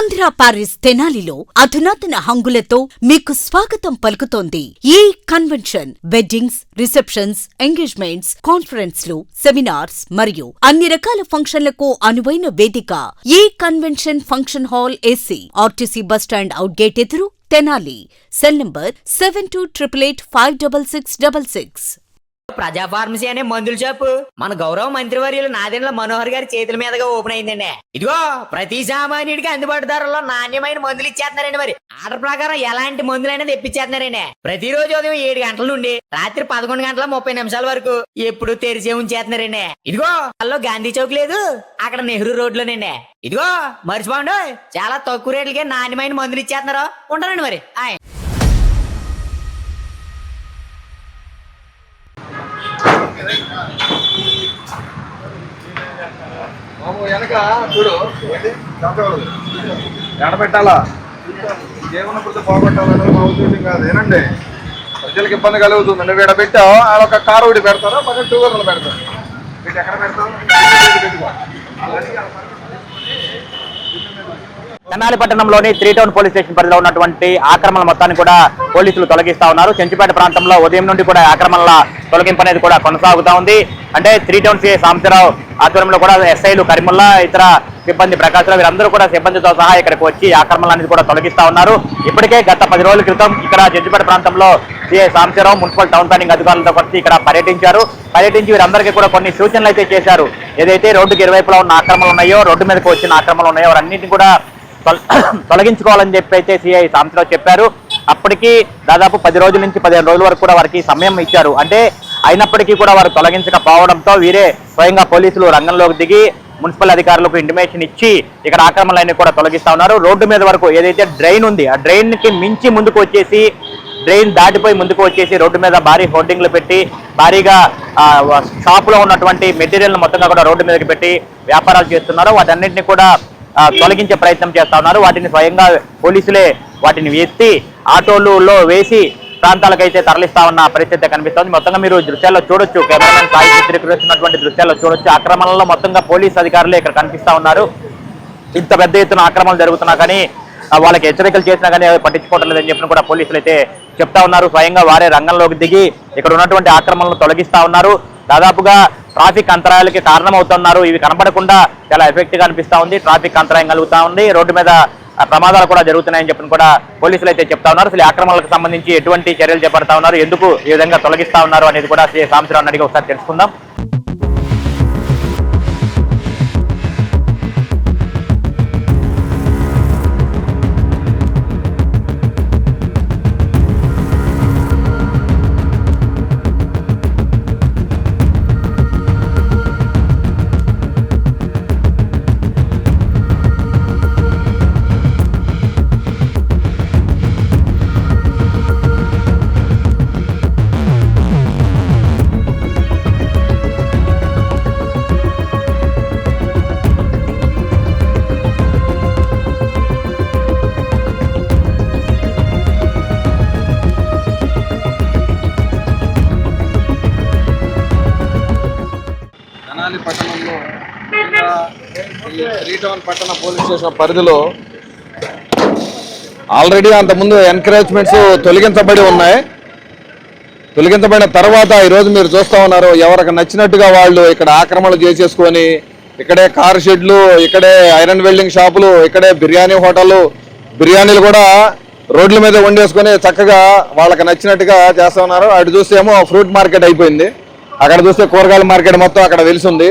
Andhra Paris తెనాలిలో అధునాతన హంగులతో మీకు స్వాగతం పలుకుతోంది ఈ కన్వెన్షన్. వెడ్డింగ్స్, రిసెప్షన్స్, ఎంగేజ్మెంట్స్, కాన్ఫరెన్స్లు, సెమినార్స్ మరియు అన్ని రకాల ఫంక్షన్లకు అనువైన వేదిక. ఈ convention function hall AC, RTC bus stand out gate ఎదురు, తెనాలి. Cell number 7288566666. ప్రజా ఫార్మసీ అనే మందుల షాపు మన గౌరవ మంత్రివర్యులు నాదెండ్ల మనోహర్ గారి చేతుల మీదుగా ఓపెన్ అయిందండి. ఇదిగో ప్రతి సామాన్యుడికి అందుబాటు ధరలో నాణ్యమైన మందులు ఇచ్చేస్తున్నారండి. మరి ఆర్డర్ ప్రకారం ఎలాంటి మందులైనా తెప్పించేస్తున్నారండి. ప్రతిరోజు ఉదయం 7 గంటల నుండి రాత్రి 11 గంటల 30 నిమిషాల వరకు ఎప్పుడు తెరిచే ఉంచేస్తున్నారండి. ఇదిగో అల్లో గాంధీ చౌక్ లేదు, అక్కడ నెహ్రూ రోడ్లోనండి. ఇదిగో మర్చిపోండి, చాలా తక్కువ రేట్లకే నాణ్యమైన మందులు ఇచ్చేస్తున్నారు. ఉంటారండి మరి. వెనక చూడు ఎడబెట్టాలా, జీవన వృద్ధి పోగొట్టాలన్నది మా ఉద్దేశం కాదు. ఏనండి, ప్రజలకు ఇబ్బంది కలుగుతుంది. నువ్వు ఇక్కడ పెట్టావు, వాళ్ళొక కారు ఒకటి పెడతారు, పక్కన 2 వీలర్లు పెడతారు. వీటి ఎక్కడ పెడతావు? తెనాలి పట్టణంలోని 3 టౌన్ పోలీస్ స్టేషన్ పరిధిలో ఉన్నటువంటి ఆక్రమణ మొత్తాన్ని కూడా పోలీసులు తొలగిస్తా ఉన్నారు. చెంచుపేట ప్రాంతంలో ఉదయం నుండి కూడా ఆక్రమణల తొలగింపు అనేది కూడా కొనసాగుతా ఉంది. అంటే 3 టౌన్ సిఐ సాంబశివరావు ఆధ్వర్యంలో కూడా ఎస్ఐలు కరీముల్లా, ఇతర సిబ్బంది ప్రకాశ్రావు వీరందరూ కూడా సిబ్బందితో సహా ఇక్కడికి వచ్చి ఆక్రమణలు అనేది కూడా తొలగిస్తా ఉన్నారు. ఇప్పటికే గత 10 రోజుల క్రితం ఇక్కడ చెంచుపేట ప్రాంతంలో CI Sambasivarao municipal town planning అధికారులతో కలిసి ఇక్కడ పర్యటించి వీరందరికీ కూడా కొన్ని సూచనలు అయితే చేశారు. ఏదైతే రోడ్డుకి ఇరువైపులా ఉన్న ఆక్రమణలు ఉన్నాయో, రోడ్డు మీదకి వచ్చిన ఆక్రమణలు ఉన్నాయో వారన్నింటినీ కూడా తొలగించుకోవాలని చెప్పి అయితే సిఐ సాంబశివరావు చెప్పారు. అప్పటికి దాదాపు 10 రోజుల నుంచి 15 రోజుల వరకు కూడా వారికి సమయం ఇచ్చారు. అంటే అయినప్పటికీ కూడా వారు తొలగించకపోవడంతో వీరే స్వయంగా పోలీసులు రంగంలోకి దిగి మున్సిపల్ అధికారులకు ఇంటిమేషన్ ఇచ్చి ఇక్కడ ఆక్రమణలన్నీ కూడా తొలగిస్తా ఉన్నారు. రోడ్డు మీద వరకు ఏదైతే డ్రైన్ ఉంది, ఆ డ్రైన్ కి మించి ముందుకు వచ్చేసి, డ్రైన్ దాటిపోయి ముందుకు వచ్చేసి రోడ్డు మీద భారీ హోర్డింగ్లు పెట్టి భారీగా షాపులో ఉన్నటువంటి మెటీరియల్ మొత్తంగా కూడా రోడ్డు మీదకి పెట్టి వ్యాపారాలు చేస్తున్నారు. వాటన్నింటినీ కూడా తొలగించే ప్రయత్నం చేస్తా ఉన్నారు. వాటిని స్వయంగా పోలీసులే వాటిని ఎత్తి ఆటోలలో వేసి ప్రాంతాలకైతే తరలిస్తా ఉన్న పరిస్థితి కనిపిస్తోంది. మొత్తంగా మీరు దృశ్యాల్లో చూడొచ్చు, కెమెరామెన్ సాయి చిత్రీకరిస్తున్నటువంటి దృశ్యాల్లో చూడొచ్చు. ఆక్రమణలో మొత్తంగా పోలీసు అధికారులు ఇక్కడ కనిపిస్తా ఉన్నారు. ఇంత పెద్ద ఎత్తున ఆక్రమణలు జరుగుతున్నా కానీ వాళ్ళకి హెచ్చరికలు చేసినా కానీ పట్టించుకోవడం లేదని చెప్పిన కూడా పోలీసులు అయితే చెప్తా ఉన్నారు. స్వయంగా వారే రంగంలోకి దిగి ఇక్కడ ఉన్నటువంటి ఆక్రమణలను తొలగిస్తా ఉన్నారు. దాదాపుగా ట్రాఫిక్ అంతరాయాలకి కారణమవుతున్నారు. ఇవి కనబడకుండా చాలా ఎఫెక్ట్ గా అనిపిస్తా ఉంది. ట్రాఫిక్ అంతరాయం కలుగుతా ఉంది, రోడ్డు మీద ప్రమాదాలు కూడా జరుగుతున్నాయని చెప్పి కూడా పోలీసులు అయితే చెప్తా ఉన్నారు. అసలు ఆక్రమణలకు సంబంధించి ఎటువంటి చర్యలు చేపడతా ఉన్నారు, ఎందుకు ఈ విధంగా తొలగిస్తా ఉన్నారు అనేది కూడా సిఐ సాంబశివరావు అడిగి ఒకసారి తెలుసుకుందాం. పట్టణంలో ఈ 3 టౌన్ పట్టణ పోలీస్ స్టేషన్ పరిధిలో ఆల్రెడీ అంతకుముందు ఎంకరేజ్మెంట్స్ తొలగించబడి ఉన్నాయి. తొలగించబడిన తర్వాత ఈరోజు మీరు చూస్తూ ఉన్నారు, ఎవరికి నచ్చినట్టుగా వాళ్ళు ఇక్కడ ఆక్రమణలు చేసేసుకొని ఇక్కడే కార్ షెడ్లు, ఇక్కడే ఐరన్ వెల్డింగ్ షాపులు, ఇక్కడే బిర్యానీ హోటళ్ళు, బిర్యానీలు కూడా రోడ్ల మీద వండేసుకొని చక్కగా వాళ్ళకి నచ్చినట్టుగా చేస్తూ ఉన్నారు. అటు చూస్తే ఏమో ఫ్రూట్ మార్కెట్ అయిపోయింది, అక్కడ చూస్తే కూరగాయల మార్కెట్ మొత్తం అక్కడ వెలిసింది.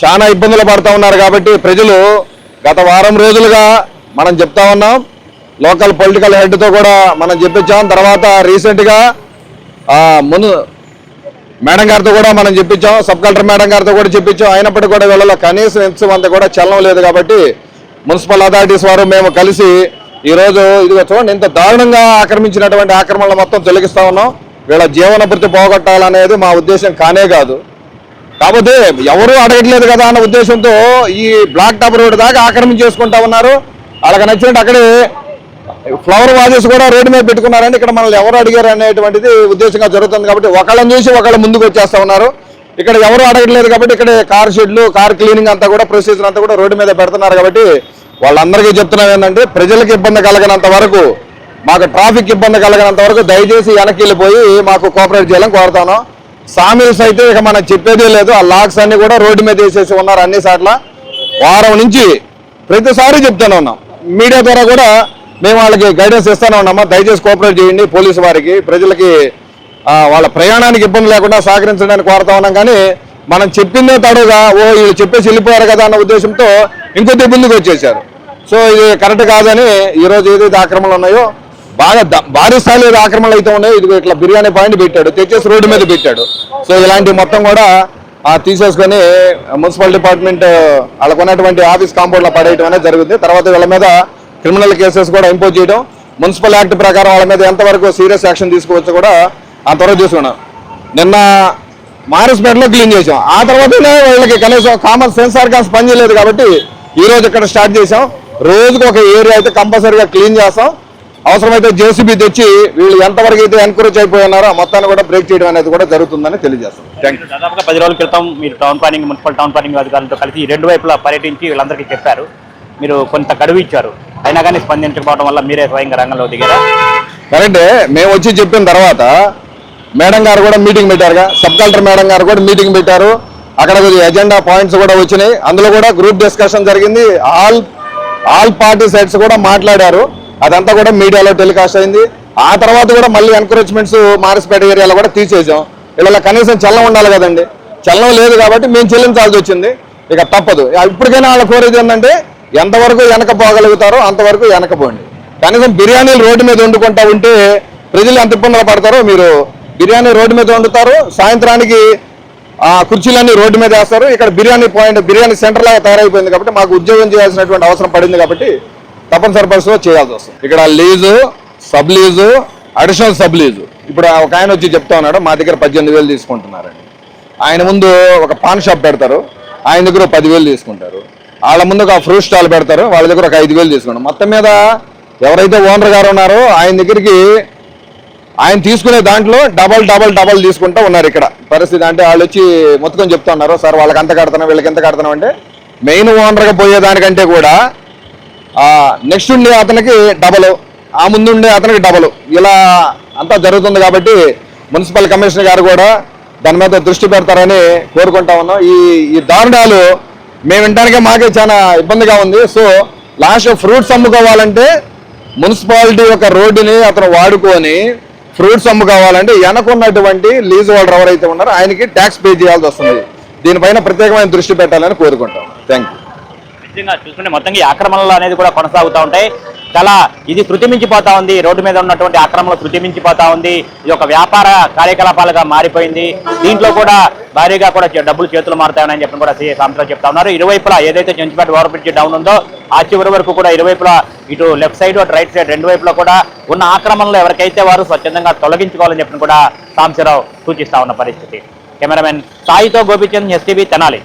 చాలా ఇబ్బందులు పడుతూ ఉన్నారు. కాబట్టి ప్రజలు గత వారం రోజులుగా మనం చెప్తా ఉన్నాం, లోకల్ పొలిటికల్ హెడ్తో కూడా మనం చెప్పించాం. తర్వాత రీసెంట్గా ముందు మేడం గారితో కూడా మనం చెప్పించాం, సబ్ కలెక్టర్ మేడం గారితో కూడా చెప్పించాం. అయినప్పటికీ కూడా వీళ్ళలో కనీసం ఇంత కూడా చలనం లేదు. కాబట్టి మున్సిపల్ అథారిటీస్ వారు మేము కలిసి ఈరోజు ఇదిగో చూడండి, ఇంత దారుణంగా ఆక్రమించినటువంటి ఆక్రమణలు మొత్తం తొలగిస్తా ఉన్నాం. వీళ్ళ జీవన భృతి పోగొట్టాలనేది మా ఉద్దేశం కానే కాదు. కాకపోతే ఎవరూ అడగట్లేదు కదా అన్న ఉద్దేశంతో ఈ బ్లాక్ టాప్ రోడ్డు దాకా ఆక్రమించేసుకుంటా ఉన్నారు. వాళ్ళకి నచ్చినట్టు అక్కడే ఫ్లవర్ వాజెస్ కూడా రోడ్డు మీద పెట్టుకున్నారండి. ఇక్కడ మనల్ని ఎవరు అడిగారు అనేటువంటిది ఉద్దేశంగా జరుగుతుంది. కాబట్టి ఒకళ్ళని చూసి ఒకళ్ళు ముందుకు వచ్చేస్తా ఉన్నారు. ఇక్కడ ఎవరు అడగట్లేదు కాబట్టి ఇక్కడ కార్ షెడ్లు, కార్ క్లీనింగ్ అంతా కూడా ప్రొసీజర్ అంతా కూడా రోడ్డు మీద పెడుతున్నారు. కాబట్టి వాళ్ళందరికీ చెప్తున్నాం ఏంటంటే, ప్రజలకు ఇబ్బంది కలగనంత వరకు, మాకు ట్రాఫిక్ ఇబ్బంది కలగనంత వరకు దయచేసి వెనక్కి వెళ్ళిపోయి మాకు కోఆపరేట్ చేయాలని కోరుతాను. సామిల్స్ అయితే ఇక మనం చెప్పేదే లేదు. ఆ లాక్స్ అన్ని కూడా రోడ్డు మీద వేసేసి ఉన్నారు అన్ని సార్ల. వారం నుంచి ప్రతిసారి చెప్తూనే ఉన్నాం. మీడియా ద్వారా కూడా మేము వాళ్ళకి గైడెన్స్ ఇస్తూనే ఉన్నామా, దయచేసి కోఆపరేట్ చేయండి పోలీసు వారికి, ప్రజలకి వాళ్ళ ప్రయాణానికి ఇబ్బంది లేకుండా సహకరించడానికి కోరుతా ఉన్నాం. కానీ మనం చెప్పిందే తడుగా వీళ్ళు చెప్పేసి వెళ్ళిపోయారు కదా అన్న ఉద్దేశంతో ఇంకొద్ది ముందుకు వచ్చేసారు. సో ఇది కరెక్ట్ కాదని ఈరోజు ఏదైతే ఆక్రమణలు ఉన్నాయో, బాగా భారీ స్థాయిలో ఆక్రమణలు అయితే ఉన్నాయో, ఇది ఇట్లా బిర్యానీ పాయింట్ పెట్టాడు, తెచ్చేసి రోడ్డు మీద పెట్టాడు. సో ఇలాంటి మొత్తం కూడా తీసేసుకొని మున్సిపల్ డిపార్ట్మెంట్ వాళ్ళకు ఉన్నటువంటి ఆఫీస్ కాంపౌండ్ లో పడేయడం అనేది జరుగుతుంది. తర్వాత వీళ్ళ మీద క్రిమినల్ కేసెస్ కూడా ఇంపోజ్ చేయడం, మున్సిపల్ యాక్ట్ ప్రకారం వాళ్ళ మీద ఎంతవరకు సీరియస్ యాక్షన్ తీసుకోవచ్చు కూడా అంతవరకు తీసుకున్నాం. నిన్న మారిస్పేటలో క్లీన్ చేసాం. ఆ తర్వాతనే వాళ్ళకి కనీసం కామన్ సెన్స్ ఆర్గాన్స్ పనిచేయలేదు కాబట్టి ఈ రోజు ఇక్కడ స్టార్ట్ చేసాం. రోజుకు ఒక ఏరియా అయితే కంపల్సరీగా క్లీన్ చేస్తాం. అవసరమైతే జేసీబీ తెచ్చి వీళ్ళు ఎంతవరకు అయితే ఎన్కరేజ్ అయిపోయినారో మొత్తాన్ని కూడా బ్రేక్ చేయడం అనేది కూడా జరుగుతుందని తెలియజేస్తాం. దాదాపుగా 10 రోజుల క్రితం మీరు మున్సిపల్ టౌన్ ప్లానింగ్ అధికారులతో కలిసి 2 వైపులా పర్యటించి వీళ్ళందరికీ చెప్పారు. మీరు కొంత గడువు ఇచ్చారు, అయినా కానీ స్పందించకపోవడం వల్ల మీరే స్వయంగా రంగంలో దిగారా? కరెక్టే. మేము వచ్చి చెప్పిన తర్వాత మేడం గారు కూడా మీటింగ్ పెట్టారుగా, సబ్ కలెక్టర్ మేడం గారు కూడా మీటింగ్ పెట్టారు. అక్కడ ఎజెండా పాయింట్స్ కూడా వచ్చినాయి. అందులో కూడా గ్రూప్ డిస్కషన్ జరిగింది. ఆల్ పార్టీ సైడ్స్ కూడా మాట్లాడారు. అదంతా కూడా మీడియాలో టెలికాస్ట్ అయింది. ఆ తర్వాత కూడా మళ్ళీ ఎంకరేజ్మెంట్స్ మారిస్పేట ఏరియాలో కూడా తీసేసాం. ఇలా కనీసం చలనం ఉండాలి కదండి, చలనం లేదు కాబట్టి మేము చెల్లించాల్సి వచ్చింది. ఇక తప్పదు. ఇప్పటికైనా వాళ్ళ కోరేది ఏంటంటే, ఎంతవరకు వెనకపోగలుగుతారో అంతవరకు వెనకపోండి. కనీసం బిర్యానీలు రోడ్డు మీద వండుకుంటా ఉంటే ప్రజలు ఎంత ఇబ్బందులు పడతారో. మీరు బిర్యానీ రోడ్డు మీద వండుతారు, సాయంత్రానికి కుర్చీలన్నీ రోడ్డు మీద వేస్తారు. ఇక్కడ బిర్యానీ సెంటర్ లాగా తయారైపోయింది కాబట్టి మాకు ఉద్యోగం చేయాల్సినటువంటి అవసరం పడింది కాబట్టి తప్పనిసరి పరిస్థితిలో చేయాల్సి వస్తుంది. ఇక్కడ lease, sub lease, additional sub lease. ఇప్పుడు ఒక ఆయన వచ్చి చెప్తా ఉన్నాడు, మా దగ్గర 18,000 తీసుకుంటున్నారని. ఆయన ముందు ఒక పాన్ షాప్ పెడతారు, ఆయన దగ్గర 10,000 తీసుకుంటారు. వాళ్ళ ముందు ఒక ఫ్రూట్ స్టాల్ పెడతారు, వాళ్ళ దగ్గర ఒక 5,000 తీసుకుంటారు. మొత్తం మీద ఎవరైతే ఓనర్ గారు ఉన్నారో ఆయన దగ్గరికి ఆయన తీసుకునే దాంట్లో డబల్ తీసుకుంటూ ఉన్నారు ఇక్కడ పరిస్థితి. అంటే వాళ్ళు వచ్చి మొత్తం చెప్తా ఉన్నారు, సార్ వాళ్ళకి అంత కడుతున్నాం, వీళ్ళకి ఎంత కడుతున్నాం అంటే, మెయిన్ ఓనర్గా పోయేదానికంటే కూడా నెక్స్ట్ ఉండే అతనికి డబల్, ఆ ముందు ఉండే అతనికి డబల్, ఇలా అంతా జరుగుతుంది. కాబట్టి మున్సిపల్ కమిషనర్ గారు కూడా దాని మీద దృష్టి పెడతారని కోరుకుంటా ఉన్నాం. ఈ దారుణాలు మేము వినడానికే మాకే చాలా ఇబ్బందిగా ఉంది. సో లాస్ట్ ఫ్రూట్స్ అమ్ముకోవాలంటే మున్సిపాలిటీ యొక్క రోడ్డుని అతను వాడుకొని ఫ్రూట్స్ అమ్ముకోవాలంటే వెనకున్నటువంటి లీజ్ హోల్డర్ ఎవరైతే ఉన్నారో ఆయనకి ట్యాక్స్ పే చేయాల్సి వస్తుంది. దీనిపైన ప్రత్యేకమైన దృష్టి పెట్టాలని కోరుకుంటాం. Thank you. నిజంగా చూసుకుంటే మొత్తంగా ఈ ఆక్రమణలు అనేది కూడా కొనసాగుతూ ఉంటాయి. చాలా ఇది శృతిమించిపోతా ఉంది. రోడ్డు మీద ఉన్నటువంటి ఆక్రమణలు శృతిమించిపోతా ఉంది. ఇది ఒక వ్యాపార కార్యకలాపాలుగా మారిపోయింది. దీంట్లో కూడా భారీగా కూడా డబ్బులు చేతులు మారుతాయని చెప్పి కూడా సీఏ సాంసరావు చెప్తా ఉన్నారు. ఇరువైపులా ఏదైతే చెంచుపేట ఓవర్ బ్రిడ్జ్ డౌన్ ఉందో ఆ చివరి వరకు కూడా ఇరువైపులా, ఇటు లెఫ్ట్ సైడ్ అటు రైట్ సైడ్ 2 వైపులా కూడా ఉన్న ఆక్రమణలు ఎవరికైతే వారు స్వచ్ఛందంగా తొలగించుకోవాలని చెప్పి కూడా సాంసరావు సూచిస్తా ఉన్న పరిస్థితి. కెమెరామెన్ సాయితో గోపిచంద్, ఎస్టీవీ, తెనాలి.